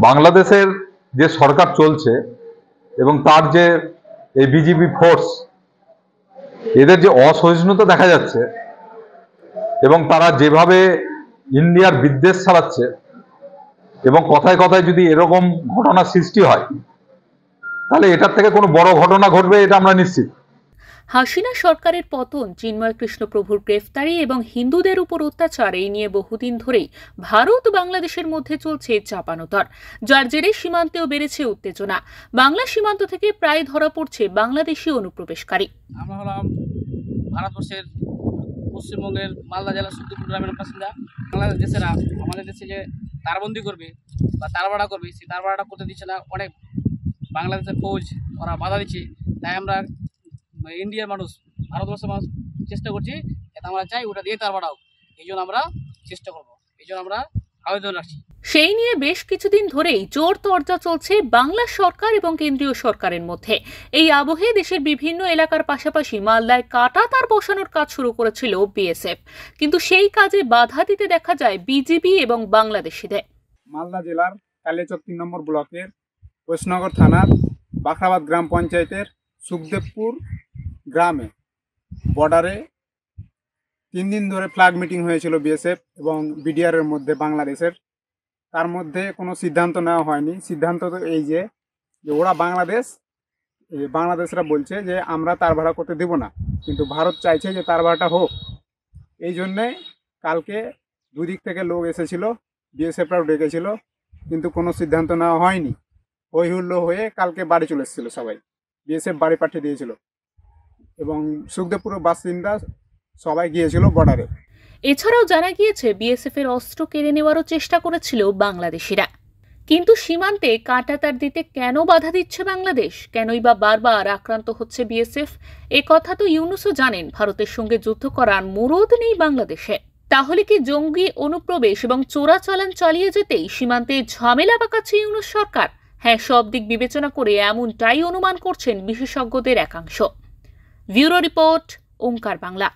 বাংলাদেশের যে সরকার চলছে এবং তার যে এই বিজেপি ফোর্স, এদের যে অসহিষ্ণুতা দেখা যাচ্ছে এবং তারা যেভাবে ইন্ডিয়ার বিদ্বেষ ছড়াচ্ছে, এবং কথায় কথায় যদি এরকম ঘটনা সৃষ্টি হয় তাহলে এটার থেকে কোনো বড় ঘটনা ঘটবে এটা আমরা নিশ্চিত। হাসিনা সরকারের পতন, চিন্ময় কৃষ্ণ প্রভুর গ্রেফতারি এবং হিন্দুদের উপর অত্যাচার, এই নিয়ে বহুদিন ধরেই ভারত বাংলাদেশের মধ্যে চলছে চাপানোতর, যার জেরে সীমান্তেও বেড়েছে উত্তেজনা। বাংলা সীমান্ত থেকে প্রায় ধরা পড়ছে বাংলাদেশি অনুপ্রবেশকারী। আমরা হলাম ভারতবর্ষের পশ্চিমবঙ্গের মালদা জেলার সুদ্দপুর গ্রামের বাসিন্দা। বাংলাদেশেরা আমাদের দেশে যে তারবন্দি করবে বা তারবাড়া করবে, সেই তারবাড়াটা করতে দিচ্ছে না। অনেক বাংলাদেশের ফৌজ ওরা বাধা দিচ্ছে। তাই আমরা ইন্ডিয়ার মানুষ, ভারতবর্ষের মানুষ চেষ্টা করছি, এটা আমরা চাই ওটা দিয়ে তারবাড়া হোক। এই জন্য আমরা চেষ্টা করবো, এই জন্য আমরা আবেদন রাখছি। সেই নিয়ে বেশ কিছুদিন ধরেই জোর তরজা চলছে বাংলা সরকার এবং কেন্দ্রীয় সরকারের মধ্যে। এই আবহে দেশের বিভিন্ন এলাকার পাশাপাশি মালদায় কাটা তার বসানোর কাজ শুরু করেছিল বিএসএফ, কিন্তু সেই কাজে বাধা দিতে দেখা যায় বিজিবি এবং বাংলাদেশিদের। মালদা জেলার কালিয়াচক ৩ নম্বর ব্লকের ওয়েস্টনগর থানার বাখরাবাদ গ্রাম পঞ্চায়েতের সুখদেবপুর গ্রামে বর্ডারে 3 দিন ধরে ফ্ল্যাগ মিটিং হয়েছিল বিএসএফ এবং বিডিআর এর মধ্যে বাংলাদেশের। তার মধ্যে কোনো সিদ্ধান্ত নেওয়া হয়নি। সিদ্ধান্ত তো এই যে ওরা বাংলাদেশরা বলছে যে আমরা তার ভাড়া করতে দেব না, কিন্তু ভারত চাইছে যে তার ভাড়াটা হোক। এই জন্যে কালকে দুদিক থেকে লোক এসেছিল, বিএসএফরাও ডেকেছিল, কিন্তু কোনো সিদ্ধান্ত নেওয়া হয়নি। হই হুল্লো হয়ে কালকে বাড়ি চলে এসেছিল সবাই, বিএসএফ বাড়ি পাঠিয়ে দিয়েছিল এবং সুখদেবপুরের বাসিন্দা সবাই গিয়েছিল বর্ডারে। এছাড়াও জানা গিয়েছে বিএসএফ এর অস্ত্র কেড়ে নেওয়ারও চেষ্টা করেছিল বাংলাদেশিরা। কিন্তু সীমান্তে কাঁটাতার দিতে কেন বাধা দিচ্ছে বাংলাদেশ? কেনই বা বারবার আক্রান্ত হচ্ছে বিএসএফ? এ কথা তো ইউনূসও জানেন, ভারতের সঙ্গে যুদ্ধ করার মুরদ নেই বাংলাদেশে। তাহলে কি জঙ্গি অনুপ্রবেশ এবং চোরাচালান চালিয়ে যেতেই সীমান্তে ঝামেলা পাকাচ্ছে ইউনূস সরকার? হ্যাঁ, সব দিক বিবেচনা করে এমনটাই অনুমান করছেন বিশেষজ্ঞদের একাংশ। ব্যুরো রিপোর্ট, ওঙ্কার বাংলা।